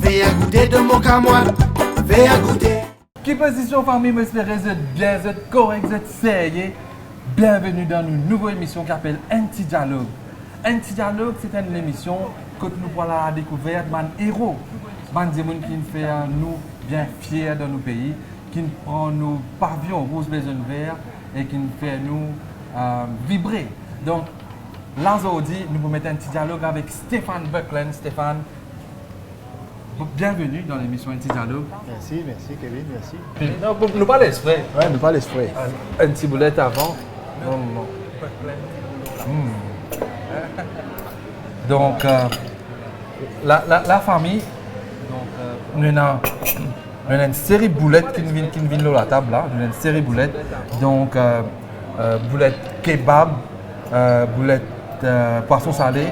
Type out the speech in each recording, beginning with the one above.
Fais à goûter de mon camoine, fais à goûter. Qui position famille, j'espère que vous êtes bien, vous êtes correct, vous êtes sérieux. Bienvenue dans une nouvelle émission qui s'appelle Anti Dialogue. Anti Dialogue, c'est une émission que nous voulons la découverte d'un héros. Des gens qui nous fait nous bien fiers de nos pays, qui nous prend nos pavillons rouge, bleu, vert et qui nous fait nous vibrer. Donc, là aujourd'hui, nous vous mettons un petit dialogue avec Stéphane Buckland. Stéphane, bienvenue dans l'émission Anti Dialogue. Merci Kevin, merci. Non, nous pas l'esprit. Ouais, nous pas l'esprit. Un petit boulette avant. Donc, la famille, nous avons une série de boulettes qui viennent sur la table là. Nous avons une série de boulettes. Donc, boulettes kebab, boulettes poisson salé,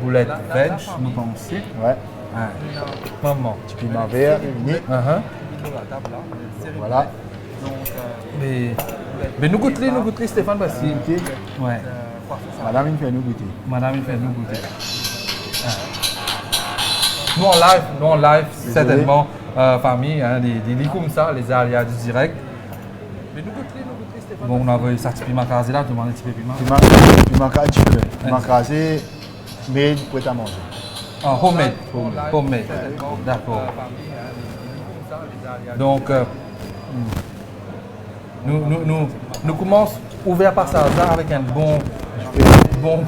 boulettes veg, nous pensons. Ouais. Maman. Petit piment vert, uni. Voilà. Mais nous goûtons Stéphane Bassi. Ok. Ouais. Madame, il fait nous goûter. Madame, il fait nous goûter. Nous en live, certainement, famille, hein, des lits comme ça, les aléas du direct. Mais nous goûtons Stéphane. Bon, on a envoyé ça, petit piment crasé là, demandez un petit peu piment. Piment crasé, mais prêt à manger. Ah, homemade. D'accord. Donc, nous commençons ouvert par hasard avec un bon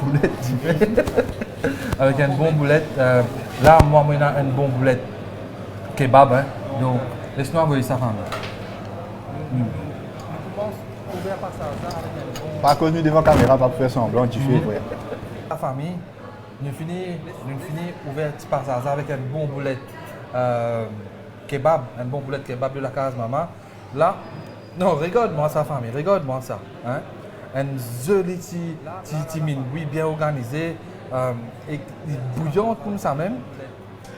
boulette. Avec un bon boulette. Là, moi, j'ai un bon boulette kebab. Hein. Donc, laisse-nous envoyer ça, famille. Nous commençons ouvert par hasard avec un bon. Par contre, nous devant la caméra, pas pour faire semblant, tu fais vrai. La famille, nous finissons ouvert par hasard avec un bon boulette kebab, un bon boulette kebab de la case maman. Là, non, regarde-moi ça, famille, regarde-moi ça. Hein? Un joli petit oui, bien organisé, et bouillon comme ça même.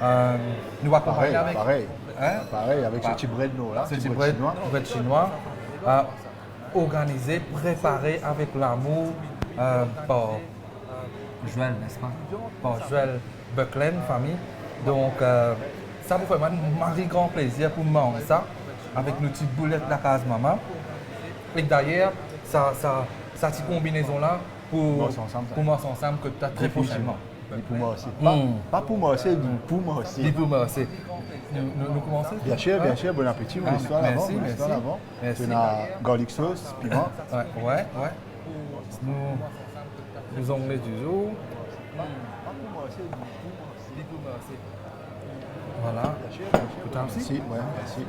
Nous allons Pareil, avec. pareil, avec ce petit bread là. Ce petit bread chinois. Organisé, préparé avec l'amour par Joël, n'est-ce pas? Par Joël Buckland, famille. Donc, ça vous fait un grand plaisir pour manger ça avec nos petites boulettes de la case maman. Et d'ailleurs, ça petite combinaison là pour manger ensemble que tu as très prochainement. Et pour moi aussi. Pas pour moi aussi, pour moi aussi. Et pour moi aussi. Nous commençons? Bien sûr, bon appétit. On reste là avant. Merci. On a garlic sauce, piment. Ouais. Nous onglets du jour. Voilà. Tout aussi? Merci, ouais, merci.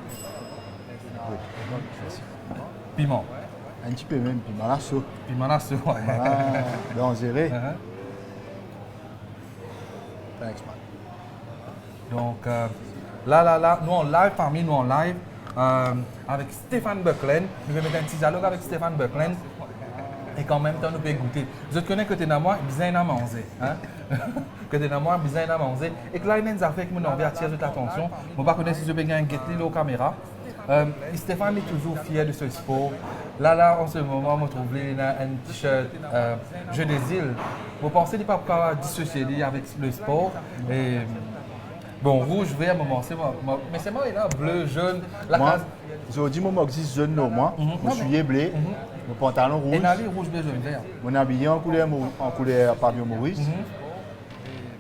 Oui. Merci. Piment. Un petit peu même, piment lasso. Piment lasso, ouais. Voilà, dans zéré. Thanks, man. Donc, là, nous en live, famille, nous en live, avec Stéphane Buckland. Nous allons mettre un petit dialogue avec Stéphane Buckland. Et qu'en même temps, nous pouvons goûter. Je connais que tu es dans moi, bien à manger. Hein? Que tu es dans moi, bien à manger. Et que là, il y a une affaire qui m'a attiré toute l'attention. Je ne sais pas si je peux gagner un guet-li aux caméras. Stéphane est toujours fier de ce sport. Là, en ce moment, je trouve un t-shirt Jeux des îles. Vous pensez qu'il ne peut pas dissocier avec le sport. Et, bon, rouge, vert, mais c'est moi, il a bleu, jaune. Aujourd'hui, je dis jaune, moi. Je suis bleu. Mon pantalon rouge. Et rouge, bleu, jaune, vert. Mon habillé en couleur pavillon Maurice.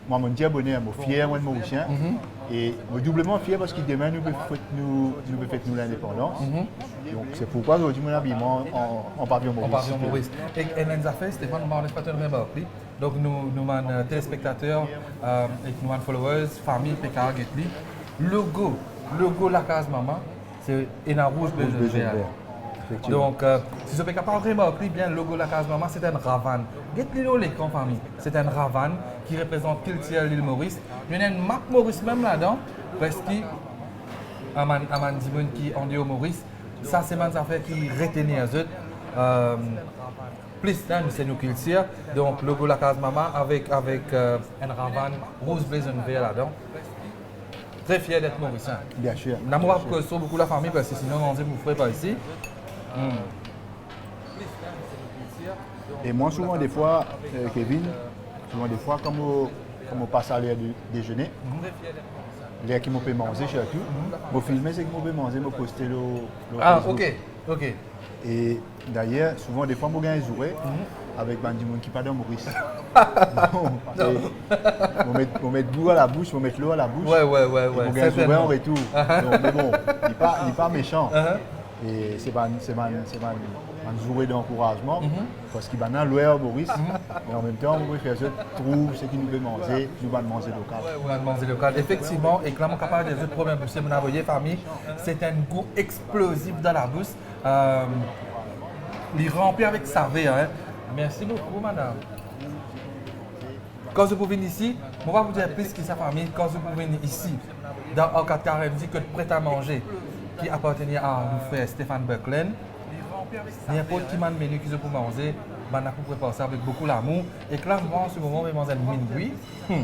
Moi, je suis abonné à mon fier, moi, de Mauricien. Et je suis doublement fier parce que demain, nous pouvons fêter l'indépendance. Donc, c'est pourquoi aujourd'hui, mon habillement en pavillon Maurice. Et nous avons fait, Stéphane, nous avons fait une remarque. Donc, nous avons téléspectateurs, et nous avons followers, famille, PK, Getli. Logo la case maman, c'est un rouge, bleu, jaune, vert. Donc, si je peux pas remarquer bien, le logo de la case maman, c'est un ravane. Regardez l'écran famille, c'est un ravane qui représente culture l'île Maurice. Il y a une marque Maurice même là-dedans, parce que Aman Dibon qui en dit au Maurice, ça c'est une affaire qui retient les autres. Plus c'est nos cultures, donc logo de la case maman avec un ravane rouge, bleu, jaune, vert là-dedans. Très fier d'être mauricien. Bien sûr. Je n'aime pas beaucoup la famille parce que sinon on ne vous ferait pas ici. Et moi, souvent, des fois, Kevin, comme comme on passe à l'air du déjeuner. L'air qui m'a fait manger surtout. Mon filmer, c'est que m'a fait manger, m'a posté le Ah, Facebook. ok. Et d'ailleurs, souvent, des fois, je gagne jouer avec des gens qui parlent de Maurice. Je vais mettre l'eau à la bouche, je vais mettre l'eau à la bouche. Ouais. Je gagne jouer en retour. Donc, mais bon, il n'est pas méchant. Et c'est un jouet d'encouragement parce qu'il va dans l'ouest Maurice. Mais en même temps, on peut faire ce trouve ce qui nous veut manger, nous allons manger local. On va manger local. Effectivement, et clairement capable des autres problèmes pour ce que famille, c'est un goût explosif dans la bouche. Il remplit avec saveur. Hein. Merci beaucoup, madame. Quand vous venez ici, on va vous dire plus que sa famille. Quand vous venez ici, dans Arcade Carenzi, que prêt à manger, qui appartenait à mon frère Stéphane Buckland, n'importe qui m'a menu qu'ils ont pour manger, on a préparé ça avec beaucoup d'amour. Et clairement, en ce moment, on va manger une minuit. Elle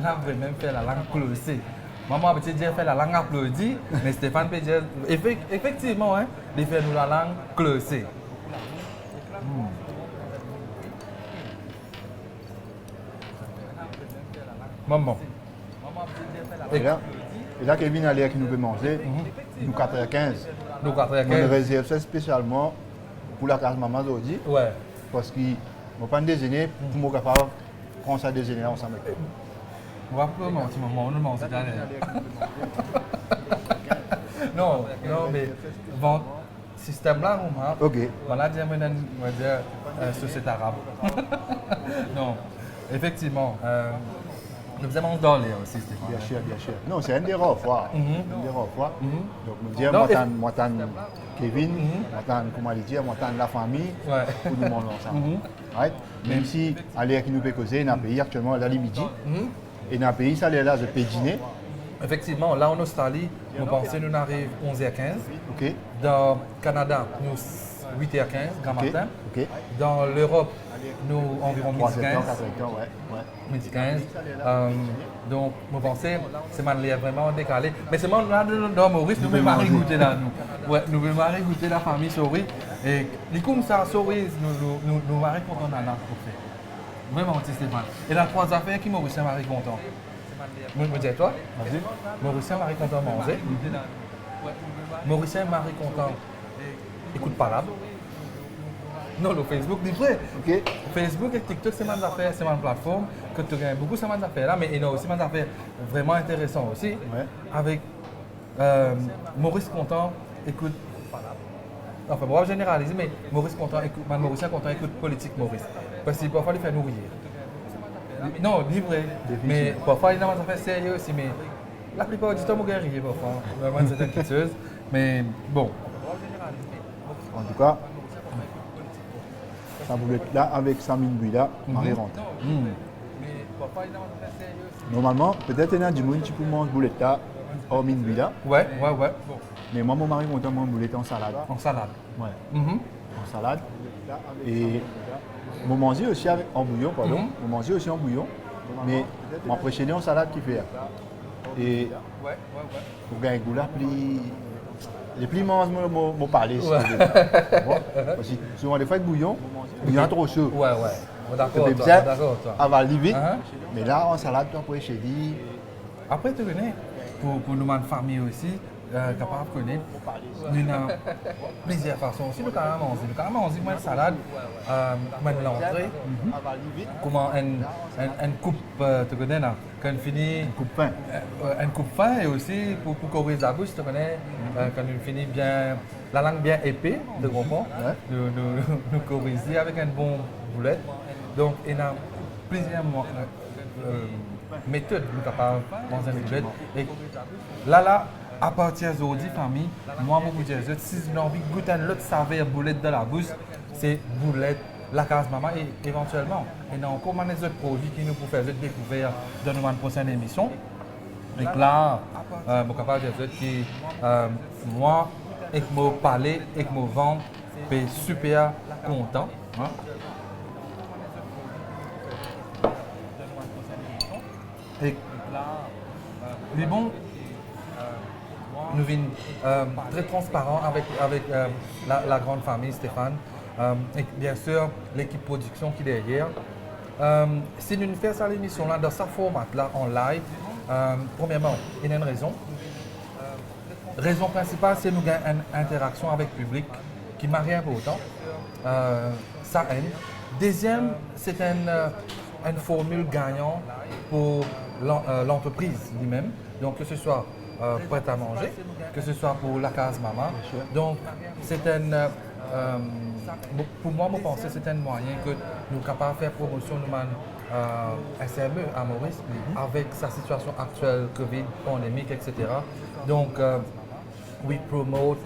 a même fait la langue closée. Maman peut dire fait la langue applaudie, mais Stéphane peut dire effectivement, hein, il fait nous la langue closée. Maman. Et là, Kevin a l'air qui nous veut manger, nous 4h15. Nous 4h15. On réserve ça spécialement pour la case maman d'aujourd'hui. Ouais. Parce qu'il ne va pas déjeuner pour moi capable de prendre ça déjeuner ensemble. On va pas mentir, maman, on ne mange pas. Non, mais bon, système là, Ok. Voilà, on va dire société arabe. Non, effectivement, nous aimons dormir aussi, Stéphane. Bien sûr. Non, c'est un des rares fois. Une des rares fois. Donc, nous disons, moi, Kevin, moi, comment dire, moi, la famille, pour nous manger ensemble. Right? Même si, à l'air qui nous peut causer, dans le pays, actuellement, là, le midi, et dans le pays, ça, là, je peux dîner. Effectivement, là en Australie, nous pensons nous arrivons 11h15. Ok. Dans le Canada, nous 8h15, grand matin. Ok. Dans l'Europe, nous environ 3h15, 12h15. 4h15, ouais. Midi 15. Donc, nous pensons c'est vraiment décalé. Mais c'est moi, là, dans Maurice, nous pouvons goûter là, nous. Ouais, nous pouvons goûter la famille souris. Et les comme ça, souris, nous marie content dans la fait. Vraiment, Stéphane. Et la trois affaires qui Maurice est marie content. Me dis toi? Vas-y. Mauricien Marie content manger. Mauricien Marie content écoute pas là. Non, le Facebook dit vrai. Ok. Facebook et TikTok, c'est ma affaire, c'est ma plateforme que tu gagnes beaucoup, c'est ma affaire là, mais il y a aussi ma affaire vraiment intéressant aussi. Ouais. Avec Maurice Content écoute. Enfin, bon, on va généraliser, mais Maurice Content écoute, Mauricien Content écoute politique Maurice. Parce qu'il parfois il fait nourrir. Non, livré. Mais parfois, il y a des affaires sérieuses aussi. Mais la plupart du temps, je vais rire parfois. Vraiment, c'est inquiéteuse. Mais bon. En tout cas, ça voulait être là avec sa mine là, Marie rentre. Normalement, peut-être il y a du monde qui peut manger boulette là, hors mine là. Ouais. Mais moi, mon mari monte mon boulette en salade. En salade. Ouais. En salade. Et je mangeais aussi en bouillon, pardon. Je mangeais aussi en bouillon. Mais je préfère en salade qui fait. Et pour gagner goût là, les plus mange mon palais. Parce que souvent des fois avec bouillon, trop chaud. Ouais. D'accord. Avaler vite. Mais là, en salade, tu peux chez lui. Après, tu connais, pour nous, ma famille aussi, capable de connaître, nous avons plusieurs façons aussi. Nous avons manger une salade, une l'entrée, comment une coupe, tu connais, là, quand on finit. Une coupe fin. Une coupe fin et aussi pour corriger la bouche, tu connais, quand on finit bien, la langue bien épais, tu comprends, nous corriger avec une bonne boulette. Donc, il y a plusieurs méthodes pour capable de manger une boulette. Et là, à partir d'aujourd'hui, famille, moi, beaucoup de gens, si vous avez envie de goûter une autre saveur boulette dans la bouche, c'est boulette, la case maman et éventuellement, il y a encore des autres produits qui nous peuvent faire découvrir dans une prochaine émission. Et là, je suis capable de dire que moi, avec mon palais, avec mon ventre, je suis super content. Hein? Et les bons, nous sommes très transparents avec la grande famille Stéphane. Et bien sûr, l'équipe production qui est derrière. Si nous faisons ça l'émission là, dans ce format-là, en live, premièrement, il y a une raison. Raison principale, c'est nous avons une interaction avec le public qui m'a rien important. Ça aide. Deuxième, c'est une formule gagnante pour l'entreprise lui-même. Donc, que ce soit prêt à manger, que ce soit pour la case maman. Donc, c'est pour moi, je pense que c'est un moyen que nous sommes capables de faire promotion de SME à Maurice avec sa situation actuelle, Covid, pandémique, etc. Donc, we promote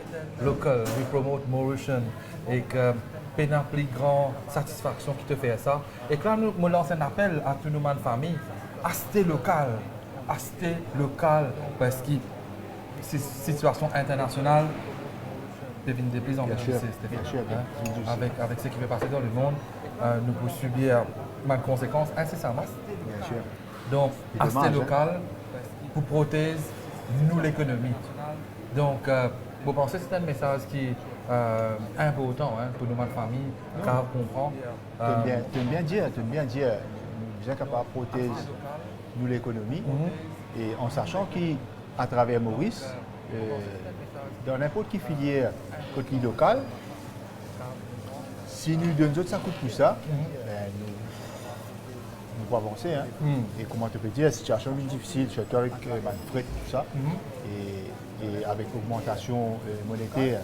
local, we promote Mauritian et que c'est une plus grande satisfaction qui te fait ça. Et quand nous me lançons un appel à tout le monde famille, acheter local, parce que c'est une situation internationale. Devine de plus en plus, avec ce qui va passer dans le monde, nous pouvons subir des conséquences incessamment. Bien sûr. Donc, acheter dommage, local pour protéger nous l'économie. Donc, vous pensez que c'est un message qui est important pour nous, notre famille, car on comprend. Tu aimes bien dire, nous sommes capables de protéger nous l'économie et en sachant qu'à travers Maurice, dans n'importe quelle filière côté local, si nous donnons ça coup de ça, nous pouvons avancer. Et comment tu peux dire, situation difficile, surtout avec frais tout ça, et avec l'augmentation monétaire,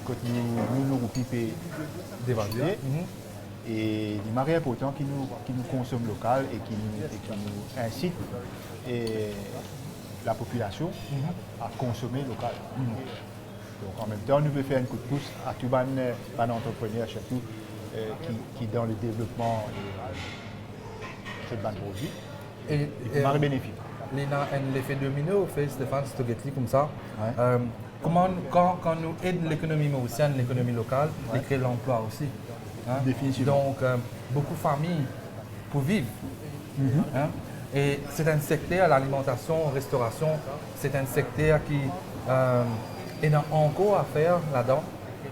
quand nous roupions D'évaluer. et il est important qui nous consomme local et qui nous incite la population à consommer local. Donc en même temps, nous voulons faire un coup de pouce à tous les entrepreneurs, surtout qui dans le développement de ce produit et qui marre bénéfique. L'effet domino fait Stéphane Stogetli comme ça. Ouais. Quand nous aidons l'économie mauricienne, l'économie locale, il crée l'emploi aussi. Définitivement. Donc, beaucoup de familles pour vivre. Et c'est un secteur, l'alimentation, la restauration, c'est un secteur qui a encore à faire là-dedans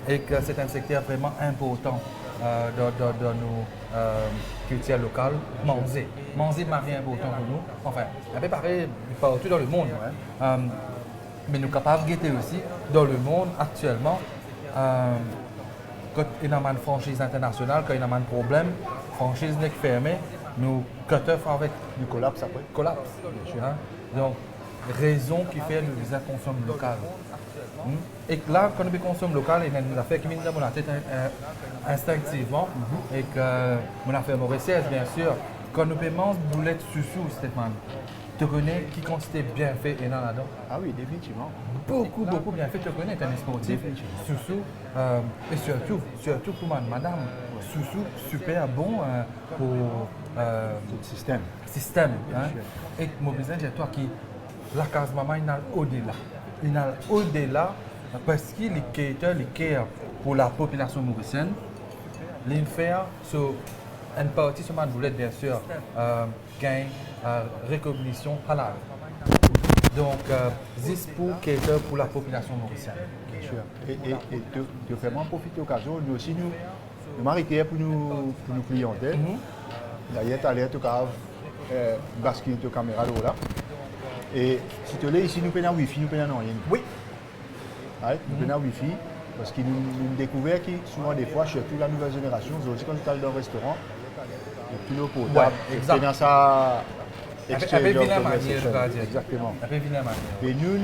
et que c'est un secteur vraiment important dans nos cultures locales. Manger n'est rien important pour nous. Enfin, un peu pareil partout dans le monde. Mais nous sommes capables de guetter aussi dans le monde actuellement. Quand il y a une franchise internationale, quand il y a un problème, franchise n'est fermée, nous cut-off avec Nous collapse après. collapse. Donc, raison qui fait nous consommer local. Et là, quand nous consommons local, il y a une affaire qui nous dans la tête instinctivement et que mon affaire mauricienne, bien sûr. Quand nous paiement boulette sous Stéphane, tu connais qui quantité bien fait et là-dedans. Ah oui, définitivement. Beaucoup bien fait, tu connais, tu es un sportif, Soussou, et surtout pour madame, Soussou, super bon pour Le système. Et mon business, c'est toi qui, la case maman, il a au-delà. Il a au-delà parce qu'il est pour la population mauricienne. Il fait sur une partie sur ma boulette, bien sûr, gain, recognition halal. Donc, 10 pour la population mauricienne. Bien sûr. Et de vraiment profiter de l'occasion, nous aussi, nous m'arrêter pour nos clientèles. D'ailleurs, tu as l'air de basculer ta caméra là. Et si tu es ici, nous prenons Wi-Fi, nous prenons rien. Oui. Nous prenons Wi-Fi parce que nous découvrons que souvent, des fois, surtout la nouvelle génération, aussi quand tu es dans un restaurant, et puis l'eau potable, exact. et dans sa Avec vilain manière, je vais dire. Exactement. Avec vilain manière. Et nous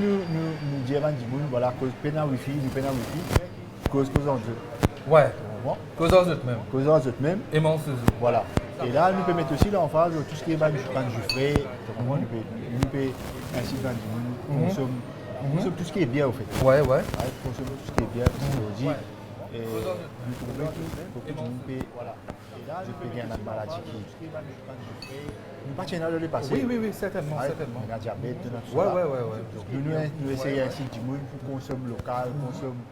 disons, voilà, cause prenons Wi-Fi, cause en deux. Ouais. Tu comprends? Cause aux autres même. Cause en deux même. Et mon Suzu. Voilà. Et là, nous pouvons mettre aussi l'emphase sur tout ce qui est banjou frais. Nous pouvons ainsi consomme tout ce qui est bien, au fait. Ouais. Consomme tout ce qui est bien, tout ce qui est et nous trouvons que tout le monde peut, voilà. Et là, je peux gagner une maladie qui nous pas tenir dans le passé. Oui, certainement. On a diabète, Ouais. Donc nous essayons ainsi du monde pour consommer local, consommer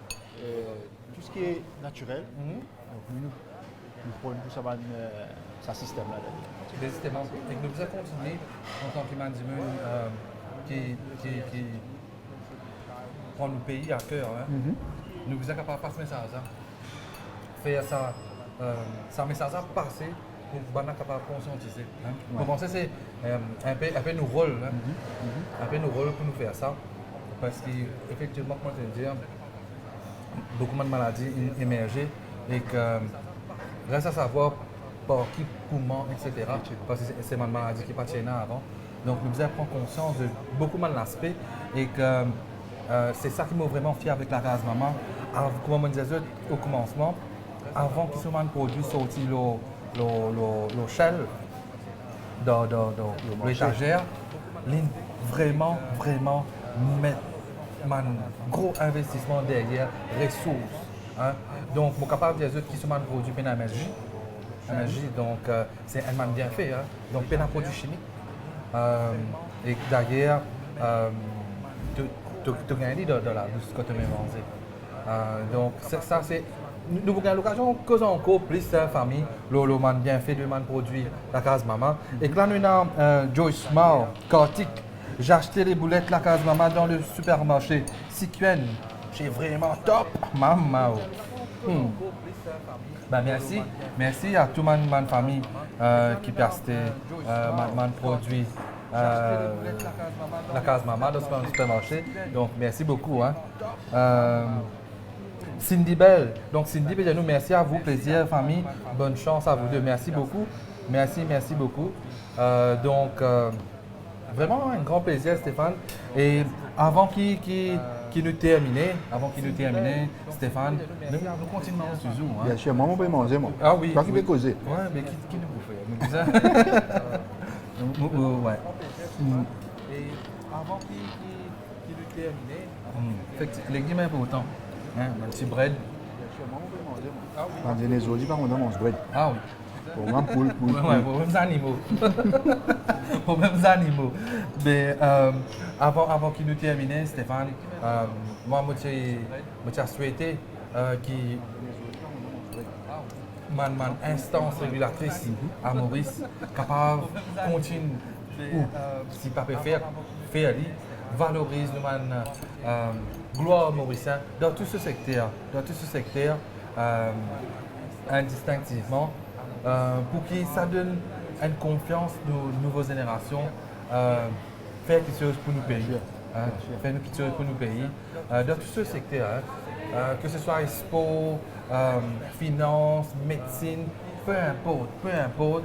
tout ce qui est naturel. Donc nous prenons tout ça dans ce système-là. Justement, et nous avons continué en tant que management qui prend le pays à cœur. Nous sommes capables de passer ce message. Faire ça message à passer pour qu'on capable de conscientiser. Hein. Pour commencer, c'est un peu nos rôles. Hein. Un peu nos rôles pour nous faire ça. Parce qu'effectivement, comme je te dis, beaucoup de maladies émergées et que reste à savoir par qui, comment, etc. Parce que c'est une maladie qui n'est pas chez nous avant. Donc, nous devons prendre conscience de beaucoup de l'aspect et que c'est ça qui m'a vraiment fier avec la case maman. Comme on disait au commencement, avant qu'ils soient produits sortis le shell dans l'étagère, vraiment mettre un gros investissement derrière ressources. Hein. Donc, je suis capable de dire qu'ils sont produits par énergie, donc c'est un man bien fait. Hein. Donc, pas un produit chimique. Et d'ailleurs, tu gagnes de ce que tu m'as mangé. Donc, ça, c'est. Nous avons l'occasion de causer encore plus de famille, le man bien fait, le man produit la case maman. Et là, nous avons Joyce Mao, Kartik. J'ai acheté les boulettes la case maman dans le supermarché Siquen. C'est vraiment top, maman. Ben, merci à toute ma famille qui peut acheter mon produit la case maman dans le supermarché. Donc, merci beaucoup. Hein. Cindy Bell. Donc, Cindy Bell, nous merci à vous, plaisir, famille. Bonne chance à vous deux. Merci beaucoup. Merci beaucoup. Vraiment un grand plaisir, Stéphane. Et avant qu'il nous termine, Stéphane, nous continuons toujours. Hein. Bien sûr, moi, je peux manger, moi. Ah oui. Toi qui peux causer. Oui, mais qui nous bouffe? Ouais. Et avant qu'il nous termine, les guillemets importants. Hein, un petit bread. En Vénézuela, par contre, on mange bread. Ah oui. Pour moi, poule. Ouais, pour mêmes animaux. Pour mêmes animaux. Mais avant qu'il nous termine, Stéphane, moi, je souhaité qu'il mon instance régulatrice à Maurice capable de continuer ou si pas peut faire valorise le gloire mauricien dans tout ce secteur indistinctivement pour que ça donne une confiance aux nouvelles générations faire quelque chose pour nous payer faire quelque chose pour nous payer dans tout ce secteur que ce soit sport, finance, médecine, peu importe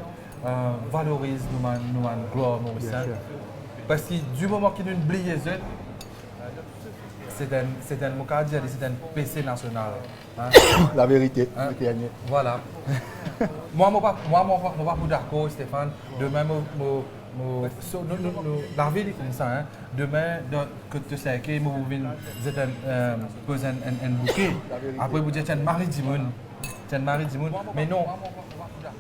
valorise nous gloire mauricien. Parce que du moment qu'il nous oublie les autres, c'est un PC national. Hein? La vérité. Hein? Voilà. moi, je ne suis pas d'accord, Stéphane. Demain, la vie est comme ça. Hein? Demain, que tu sais que vous êtes un bouquet. Après, vous dites un mari du monde. Mais non.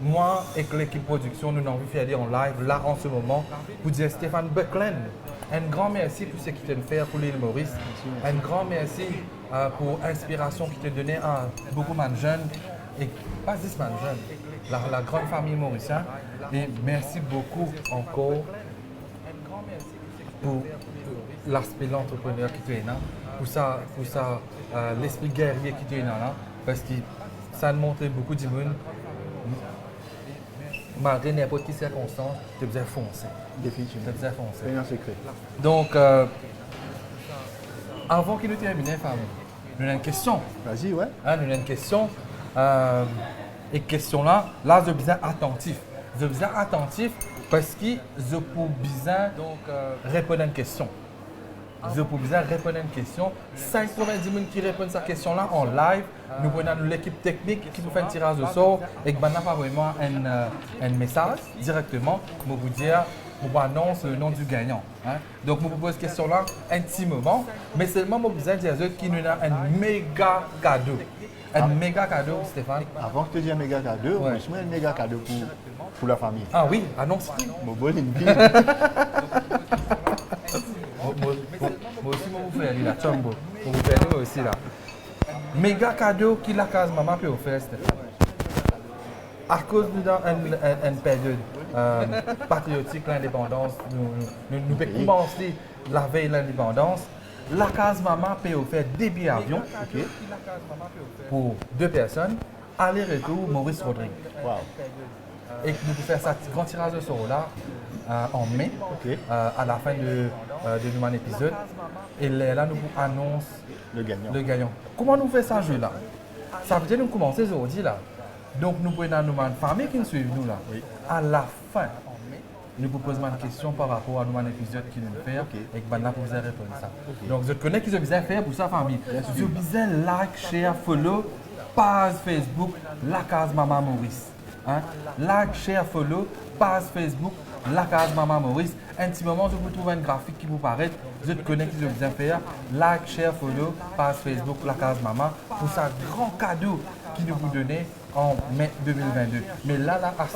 Moi et l'équipe production, nous avons envie de faire en live, là en ce moment, pour dire Stéphane Buckland, un grand merci pour ce qu'il t'a fait pour l'île Maurice. Un grand merci pour l'inspiration qu'il t'a donné à beaucoup de jeunes, et pas juste de jeunes, la grande famille mauricienne. Et merci beaucoup encore pour l'aspect de l'entrepreneur qui est là, pour ça l'esprit guerrier qui est là, parce que ça nous montre beaucoup de monde. Malgré n'importe quelle circonstance, tu as besoin de foncer. Définitivement. C'est un secret. Donc, avant qu'il nous termine, famille, nous avons une question. Vas-y, ouais. Nous avons une question. Et question là, je suis besoin attentif. Je suis besoin attentif parce que je peux besoin répondre à une question. Je peux besoin répondre à une question. 5 90 personnes qui répondent à cette question-là en live. Nous prenons l'équipe technique qui nous fait un tirage au sort et que nous n'avons pas vraiment un message directement pour vous dire, pour vous annoncer le nom du gagnant. Hein? Donc, je vous pose cette question-là intimement, mais seulement je besoin de dire qu'il nous a un méga cadeau. Un méga cadeau, Stéphane. Avant que tu dises un méga cadeau, Ouais. je mets un méga cadeau pour la famille. Ah oui, annonce. Mon bon une Moi aussi, je vous fais aller là, Chombo. Je vous fais aller aussi là. Méga cadeau qui la case maman peut offrir, Stéphane. À cause d'une période patriotique, l'indépendance, nous pouvons commencer la veille de l'indépendance. La case maman peut offrir des billets d'avion pour 2 personnes, aller-retour Maurice Rodrigue. Wow. et que nous pouvons faire ça grand tirage de sort là en mai, Ok. à la fin de mon épisode. Et là, nous vous annonce Le gagnant. le gagnant. Comment nous fait ça jeu là? Ça veut dire que nous commençons aujourd'hui là. Donc nous pouvons nous demander famille qui nous suit nous là. Oui. À la fin, nous vous posons une question par rapport à nous un épisode qui nous fait et que là pour vous répondre ça. Donc je connais qu'ils ont besoin de faire pour ça famille. Ils ont besoin de like, share, follow page Facebook La Case Maman Maurice. Hein? Like, share, follow page Facebook La Case Maman Maurice. Un petit moment, je vous trouve un graphique qui vous paraît. Je connais qu'ils ont besoin de faire. Like, share, follow page Facebook La Case Maman pour ça grand cadeau qui nous vous donnez en mai 2022. Mais là, à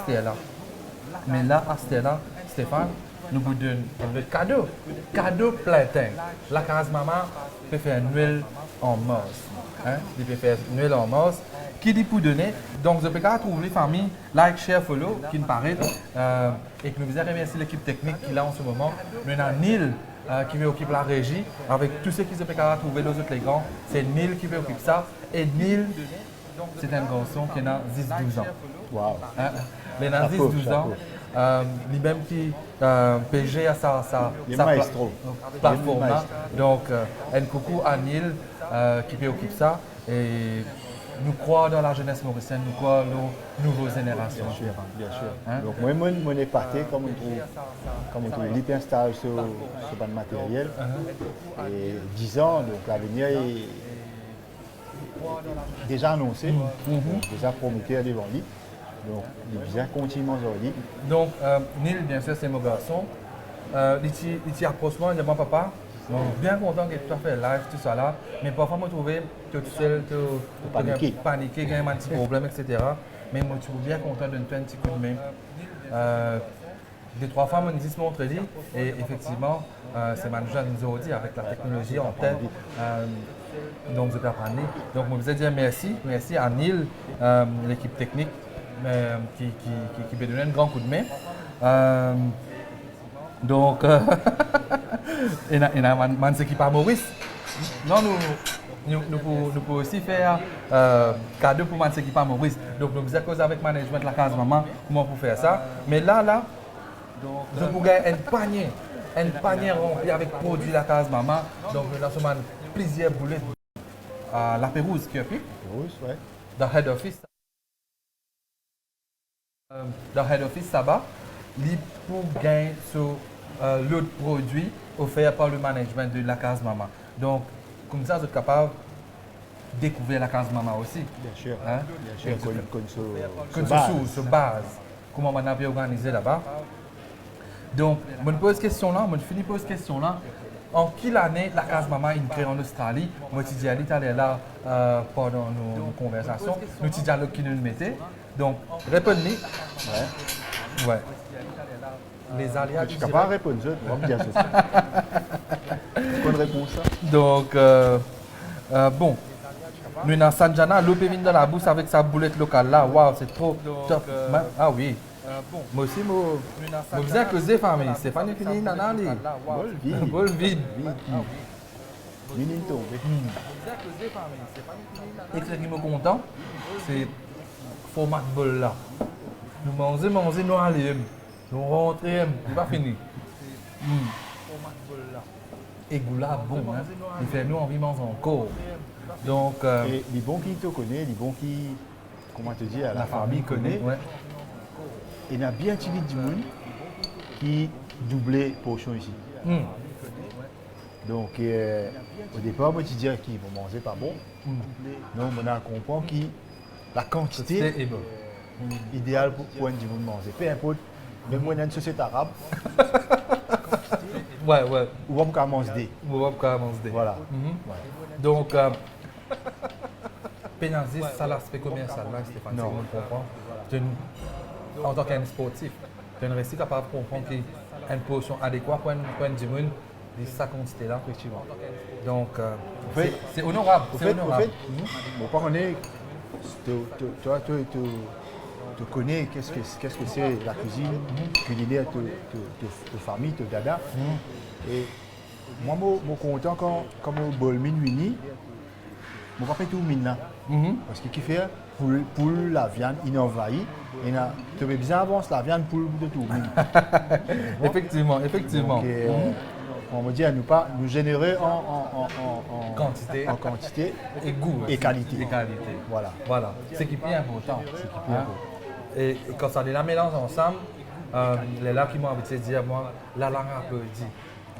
Stella, Stéphane, nous vous donnons le cadeau. Cadeau plein temps. La Case Maman peut faire Noël en mars. Hein? Il peut faire Noël en mars. Qui dit pour donner. Donc, je peux trouver les familles, like, share, follow, qui nous paraît. Et que nous vous remercier l'équipe technique qui est là en ce moment. Nous avons Neil qui m'occupe la régie. Avec tous ceux qui se peuvent trouver les autres les grands. C'est Neil qui m'occupe ça. Et Neil, c'est un garçon qui a 10-12 ans. Wow. Hein? Il a 10-12 ans. Lui-même qui PG à sa maestro. plateforme. Les maestro. Donc, un coucou à Neil qui occupe ça. Et nous croyons dans la jeunesse mauricienne, nous croyons dans nos nouvelles générations. Bien sûr. Hein? Donc moi, mon épaté, comme on trouve l'hyperstage sur le matériel. Et 10 ans, donc l'avenir est déjà annoncé, déjà prometteur devant lui. Donc il vient continuellement aujourd'hui. Donc, Neil, bien sûr, c'est mon garçon. Il approche moi, il dit, mon papa, bien content que tu as fait live, tout ça là, mais parfois, je me trouvais tout seul, paniqué, il y a un petit problème, etc. Mais moi, je suis bien content de nous faire un petit coup de main. Des 3 fois, on dit montre dit, et effectivement, c'est Manager nous a dit avec la technologie en tête. Donc, je peux apprendre. Donc, je vous dire merci à Neil, l'équipe technique, qui peut donner un grand coup de main. Donc, il y a un équipe à Maurice. Non, nous pouvons aussi faire cadeau pour mon équipe à Maurice. Donc, nous vous cause avec management de la Case Maman, comment pour faire ça. Mais là, je vous gagne un panier rempli avec produits la Case Maman. Donc, nous avons plusieurs boulettes à la Pérouse qui occupe. Ouais. Dans Head Office. Dans Head Office, ça va. Il pour gagner sur l'autre produit offert par le management de la Case Maman. Donc, comme ça, vous êtes capable de découvrir la Case Maman aussi. Bien sûr. Hein? Bien sûr. Comme sur base. Comment on a pu organiser là-bas. Donc, je me pose question là, je finis pose question là. En quelle année la Case Maman est créée en Australie? Moi, je suis là pendant nos conversations. Nous avons dit qui nous le mettait. Donc, répondez. Ouais. Les aléas. Je suis capable de répondre, on va me dire ça. Bonne réponse ça. Donc, bon. Nous avons Sanjana, l'eau peut venir dans la bouche avec sa boulette locale là. Waouh, c'est trop top. Ah oui. Moi aussi, je vous ai causé famille. C'est pas une fini, nana. Bol vide. Vide tombé. Et ce qui me content, c'est le format de bol là. Nous mangeons, nous allons. Nous rentrons, c'est pas fini. Et goula, bon, hein. Il fait nous envie de manger encore. Donc, et les bons qui te connaissent, les bons qui, comment te dire, la famille connaît. Ouais. Il y a bien petit du monde qui doublait portion ici. Donc, au départ, moi, je disais qu'ils vont manger pas bon. Donc, on a compris que la quantité est bonne. Idéale pour un du monde manger. Peu importe, même moi, dans une société arabe, ouais. où on peut manger. Voilà. Donc, pénaliser, ça l'aspect commercial, là, Stéphane, non. On comprend. En tant qu'un sportif, tu es resté capable de comprendre qu'il y a une portion adéquate pour un du monde de sa quantité-là. Effectivement. Donc, c'est honorable. Au fait, mon parent, tu connais qu'est-ce que c'est la cuisine culinaire de famille, de dada. Et moi, je suis content quand je bol minuit, je ne pas tout mine là. Parce que qui fait, pour la viande, il envahit. Tu veux bien avancer la viande pour de tout. Effectivement. Donc, on me dit à nous générer en quantité et goût et qualité. Voilà. Ce qui est bien important. Hein? Et quand ça les la mélange ensemble, les là qui m'ont habitué de dire moi, la langue un peu dit.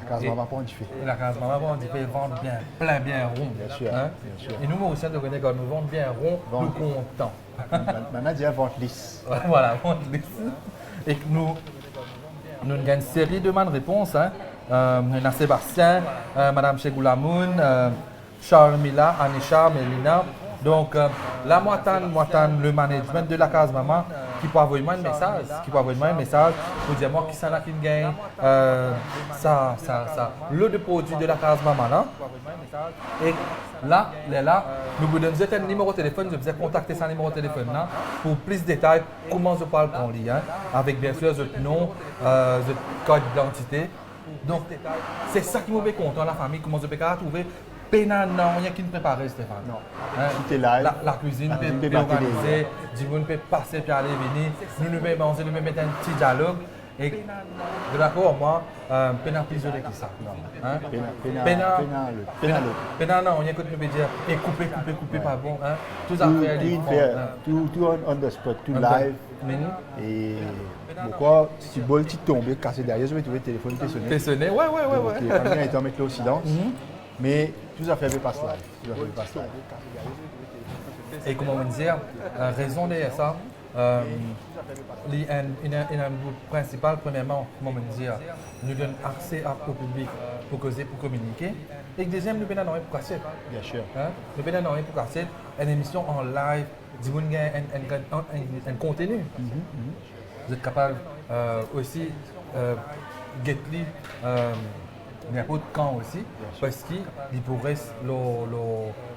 La case maman, on fait. La case maman, on dit vendre bien rond. Bien sûr. Et nous, aussi, de connaître quand nous vendons bien rond, nous comptons. Maintenant, il y a vente lisse. Voilà, vente lisse. Et nous avons une série de réponses. Nous avons Sébastien, Madame Chegoulamoun, Charles Mila, Anisha, Mélina. Donc, la moitane, le management de la case maman qui peut envoyer un message, pour dire moi qui s'en a qui gagne, le de produit de la case maman là. Et là, nous vous donnons un numéro de téléphone, je vous ai contacté ce numéro de téléphone là pour plus de détails, comment je parle en lien, avec bien sûr votre nom, votre code d'identité. Donc, c'est ça qui me fait content la famille, comment je peux trouver. Non, il n'y a qui ne prépare, Stéphane. Non. Tout est là. La cuisine peut organiser, du monde peut passer puis aller venir. Nous pouvons manger, nous pouvons mettre un petit dialogue. Et de l'accord, moi, pena plus de qui ça. Pena non, il y a que tu peux dire, et couper, pas bon. Tout ça tout on the spot, tout live. Et pourquoi, si le bol tombe, cassé derrière, je vais trouver le téléphone qui sonne. Ouais. La famille est en mettre au silence. Mais tout ça fait passe live. Et comment on dire, raison de ça, il y a un but principal, premièrement, comment on dire, nous donne accès au public pour causer, pour communiquer. Et deuxième, nous venons pour casser. Bien sûr. Nous venons pour casser une émission en live, un contenu. Vous êtes capable aussi de n'importe quand aussi, parce qu'il pourrait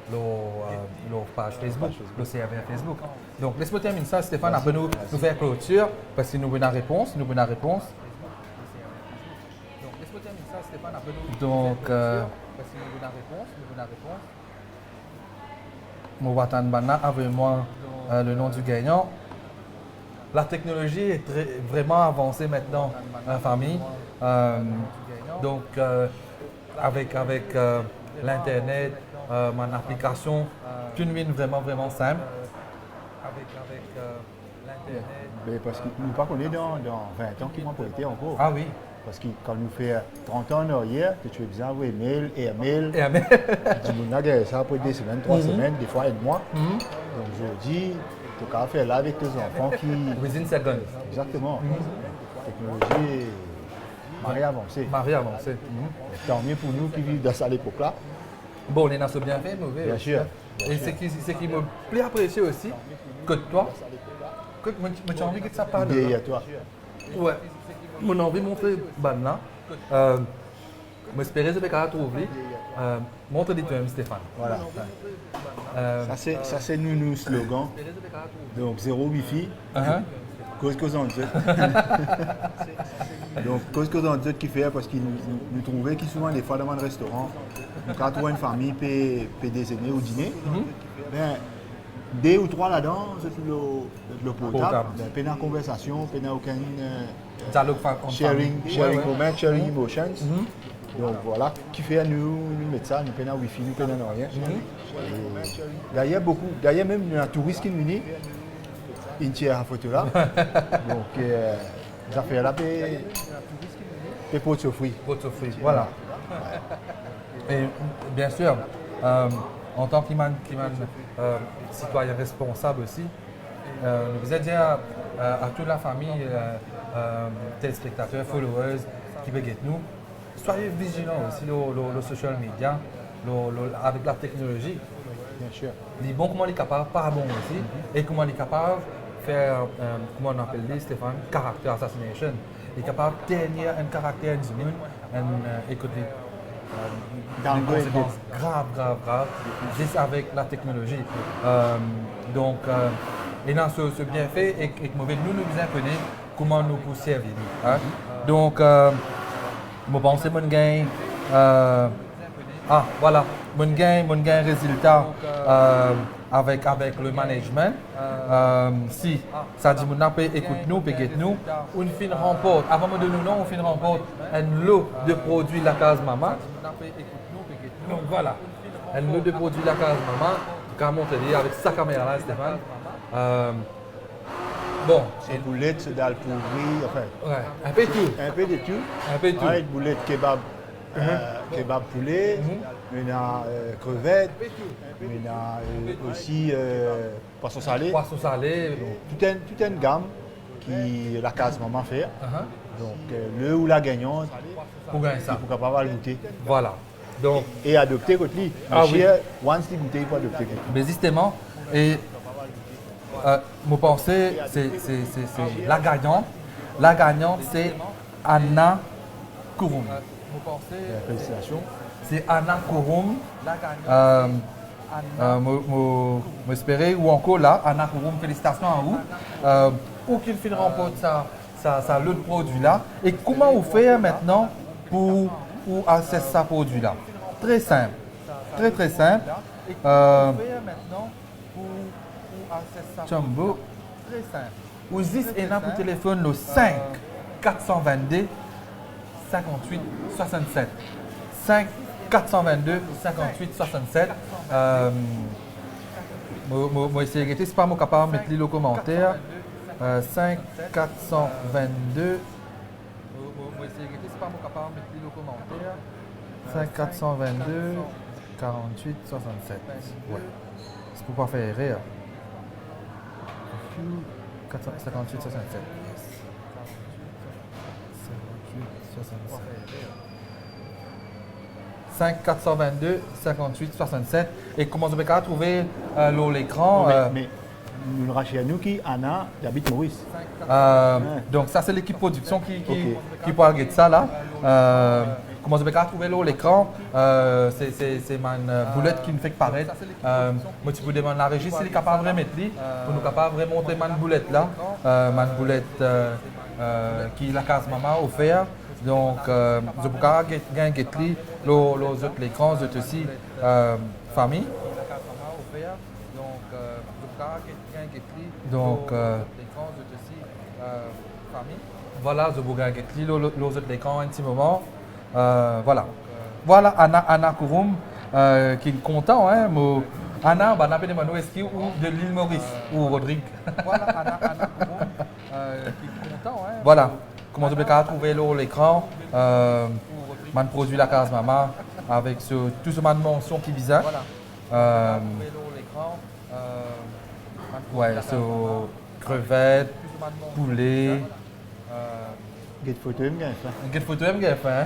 leur page Facebook, le serveur Facebook. Donc, laisse-moi terminer ça, Stéphane, après nous faire clôture, parce que nous venons à réponse. Donc, laisse-moi terminer ça, Stéphane, après nous parce que nous venons à réponse. Mouwatan Bana, avec moi le nom du gagnant. La technologie est vraiment avancée maintenant dans la famille. Donc, avec l'Internet, mon application, c'est une mine vraiment simple. Avec l'Internet. Parce que nous ne connaissons pas dans 20 ans qui m'ont prêté encore. Ah oui. Parce que quand nous faisons 30 ans en arrière, tu veux bien envoyer mail et mail. Ça après 2 semaines, 3 semaines, des fois 1 mois. Donc aujourd'hui, tu peux faire là avec tes enfants qui. Within seconds. Exactement. La technologie Marie avancée. Tant mieux pour nous qui vivons dans cette époque-là. Bon, on est dans ce bien fait, mauvais. Bien sûr. Et ce qui me plaît apprécier aussi, que toi, que tu as envie que ça parle de toi. Toi. Ouais. Mon envie de montrer là. J'espère que je vais trouver. Montre des toi Stéphane. Voilà. Ça c'est nous slogan. Donc zéro wifi. Cause en Dieu. Donc cause en Dieu qui fait parce qu'il nous trouvait qui souvent des fois dans un restaurant, quand tu vois une famille peut déjeuner ou dîner, ben 2 ou 3 là-dedans, c'est le portable, ben pas de conversation, pas aucun dialogue, sharing moments, sharing emotions. Donc voilà, qui fait nous mettre ça, nous pas de wifi, nous pas de rien. D'ailleurs même un touriste qui nous dit une tiers à photo là. Donc, ça fait là, et pour te offrir. Voilà. Et bien sûr, en tant que citoyen responsable aussi, nous vous dire à toute la famille, téléspectateurs, followers qui veulent nous, soyez vigilants aussi le social media, avec la technologie. Bien sûr. Les bons, comment les capables, pas bon aussi, et comment les capables faire, comment on appelle les Stéphane, character assassination. Il est capable de tenir un caractère du monde, écoutez, des conséquences graves, juste avec la technologie. Donc, et dans ce bienfait, et mauvais, nous apprenons comment nous pouvons servir. Donc, je pense que mon gain, voilà, mon gain résultat. avec le management. Si ça dit mon peut écoute nous, peut get nous, on fait une remporte. Avant de nous non, on fait une remporte un lot de produits la case maman. Donc voilà, un lot de produits la case maman. Quand on te dit avec sa caméra là, Stéphane. Bon, Ces boulettes, c'est dalle pourrie, enfin, ouais, un peu tout. un peu de tout. Un peu de tout. Ouais, boulettes kebab, kebab poulet, maintenant crevettes, maintenant aussi poisson salé. Poisson salé. Toute une gamme qui la case maman fait. Uh-huh. Donc le ou la gagnante, Pour gagner ça. il faut capable de goûter. Voilà. Donc, Et adopter contre lui. Ah oui. Once il goûte, il faut adopter contre lui. mais justement, et mon pensée, c'est la gagnante. La gagnante, c'est Anna Kouroum. Félicitations. C'est Anna Kouroum. M'espérer ou encore là, Anna Kouroum, félicitations à vous. Aucune fille remporte ça l'autre produit là. Et comment vous faites maintenant pour accéder à ce produit là? Très simple. Très simple. Jumbo. Très simple. Vous dites pour téléphone le 5 422 58 67. 5 422 58 67. Moi, essayer de c'est pas moi capable de mettre le commentaire. 5 422. Moi, essayer de c'est pas moi capable de mettre le commentaire. 5 422 48 67. Ouais. C'est pour pas faire rire. 58 67. Yes. 58 67. 5 422 58 67. Et comment on peut trouver l'écran? Mais nous le rachetons à nous qui, Anna, d'habite Maurice. Donc ça c'est l'équipe production qui parle de ça là. Comment je vais trouver l'écran? C'est ma boulette qui me fait paraître. Moi tu peux demander à la régie s'il est capable de mettre pour nous capable de montrer ma boulette là. Ma boulette qui la case maman offert. Donc je peux gagner les autres l'écran, je aussi famille. Donc voilà, je vous gagner les autres l'écran un petit moment. Voilà Anna Kouroum qui est content. Hein, Anna, on appelle Manoeski ou de l'île Maurice ou Rodrigue. Voilà Anna Kouroum qui est content. Hein, voilà, comment je peux trouver l'écran. Man produit la case maman avec tout ce man mention qui vise. Ouais, crevettes, poulet. Get photo, il me gagne ça. Get photo, il me gagne ça.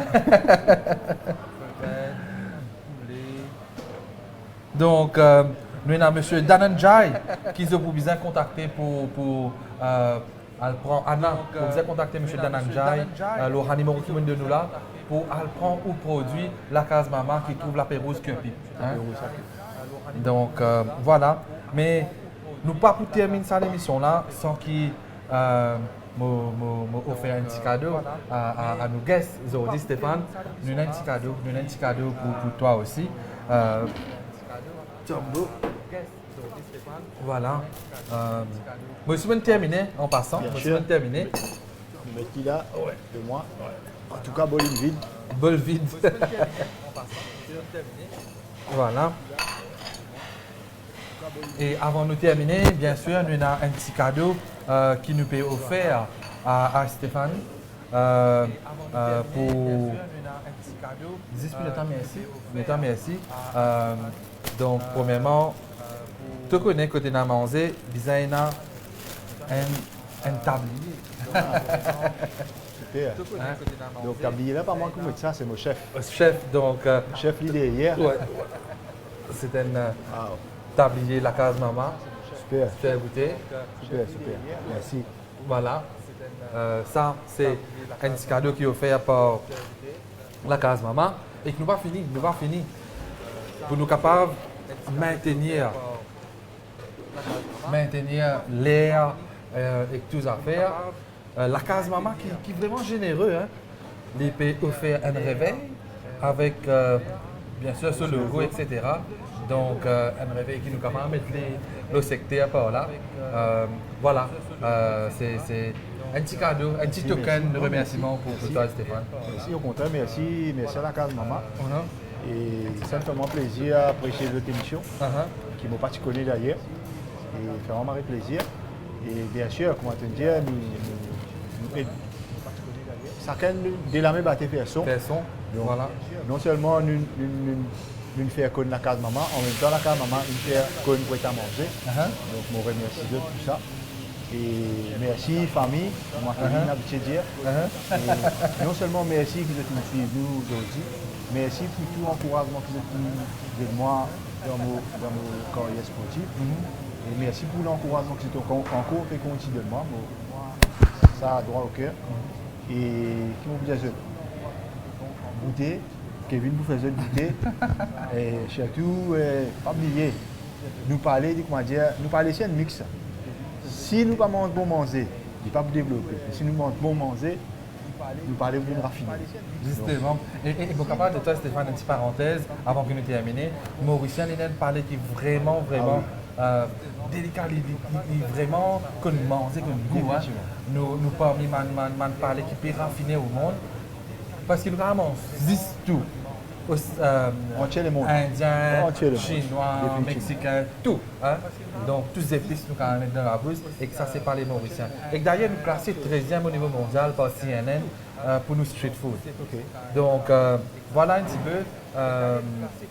Donc, nous avons M. Dananjai qui nous a besoin contacter pour prendre Anna. Vous avez contacté M. Dananjai, le numéro qui de nous là, pour prendre ou produit la case maman qui trouve la Pérouse Cupi. Donc, voilà. Mais nous ne pouvons pas terminer cette émission là sans qu'il offert un petit cadeau à nos guests aujourd'hui, Stéphane. Nous avons un petit cadeau pour toi aussi. Voilà. Moi, je suis terminé en passant. Je suis terminé. Je mets là, de moi. En tout cas, bol vide. Bol vide. Voilà. Et avant de terminer, bien sûr, nous avons un petit cadeau qui nous peut offert à Stéphane pour 10 minutes. Merci. Donc, premièrement, tu connais côté Namazé, designer un tablier. Super. Donc, tablier là, pas moi comme ça, c'est mon chef. Chef, donc. Chef, l'idée hier. Ouais. C'est un tablier la case maman. Super. Tu as goûté? Super. Merci. Voilà. Ça, c'est un petit cadeau qui est offert par la case maman. Et que nous pas fini. Pour nous capables de maintenir l'air et toutes les affaires. La case maman qui est vraiment généreux. Hein. Il peut offrir un réveil avec, bien sûr, ce logo, etc. Donc, un réveil qui nous capable de mettre le secteur par là. Voilà, c'est un petit cadeau, un petit token de remerciement pour toi, Stéphane. Merci, au contraire, merci à la case maman. Uh-huh. Et ça me fait vraiment plaisir à apprécier votre émission, qui m'a pas connu d'ailleurs. Et ça fait vraiment plaisir. Et bien sûr, comment te dire, nous chacun de la même bâtisse personne. Donc, Voilà. non seulement nous faire connaître la case maman, en même temps la case maman nous faire connaître pour à manger. Donc je remercie de tout ça. Et merci famille, ma famille n'a pas de dire. Et non seulement merci que vous êtes suivis nous aujourd'hui, merci pour tout l'encouragement que vous êtes de moi dans mon carrière sportive. Et merci pour l'encouragement que vous êtes encore fait continuer de moi. Ça a droit au cœur. Et qui vous disait goûter, Kevin vous faisait goûter. Et surtout, pas oublier, nous parler c'est un mix. Si nous ne mangeons pas bon manger, il ne pas pour développer. Si nous mangeons bon manger, nous parlons d'une raffinée. Justement. Et pour capable de toi, Stéphane, une petite parenthèse avant que nous terminions. Mauricien Linen parlait qui est vraiment délicat, il vraiment qu'on mange, qu'on goût. Hein. Nous parmi man parler qui est raffiné au monde. Parce qu'il vraiment existe tout. Indien, chinois, mexicain, tout. Hein? Donc, tous les épices nous quand même dans la bouche et que ça, c'est par les Mauriciens. Et que d'ailleurs, nous classons 13e au niveau mondial par CNN pour nous street food. Donc, voilà un petit peu,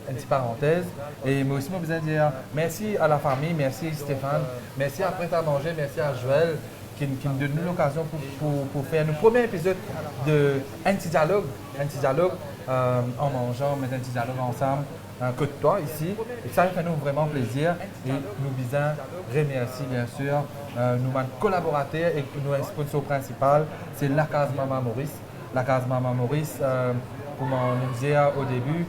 une petite parenthèse. Et moi aussi, je besoin de dire merci à la famille, merci Stéphane, merci à Prêt à manger, merci à Joël qui nous donne l'occasion pour faire notre premier épisode de un petit dialogue en mangeant, mais un petit dialogue ensemble, que toi ici. Et ça fait nous vraiment plaisir et nous visons remercier bien sûr nos collaborateurs et nos sponsors principaux, c'est la Case Maman Maurice. La Case Maman Maurice, comme on nous disait au début,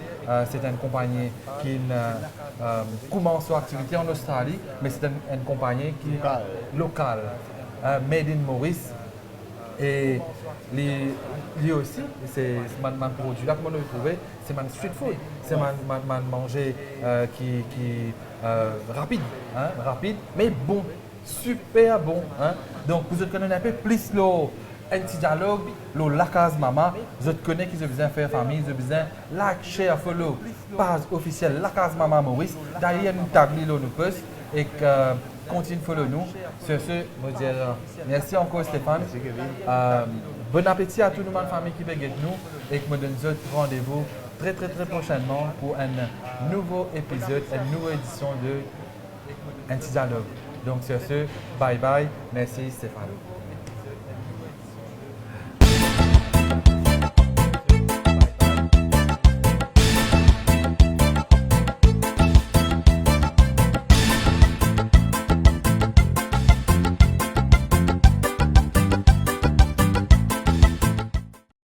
c'est une compagnie qui commence son activité en Australie, mais c'est une compagnie qui est locale. Made in Maurice. Et lui aussi, c'est mon produit là, comment le trouver, c'est mon street food, c'est mon manger qui rapide, hein, rapide, mais bon, super bon. Hein. Donc vous connaissez un peu plus un petit dialogue, la case maman, vous connaissez qu'ils ont besoin de faire famille, ils ont besoin de like, share, follow, page officielle, la case maman Maurice. D'ailleurs, nous taguons nous post et que continue de follow nous. Sur ce, je dire merci encore Stéphane. Merci Kevin. Bon appétit à toute notre famille qui veut nous et que me donne rendez-vous très prochainement pour un nouveau épisode, une nouvelle édition de Un petit dialogue. Donc sur ce, bye bye. Merci Stéphane.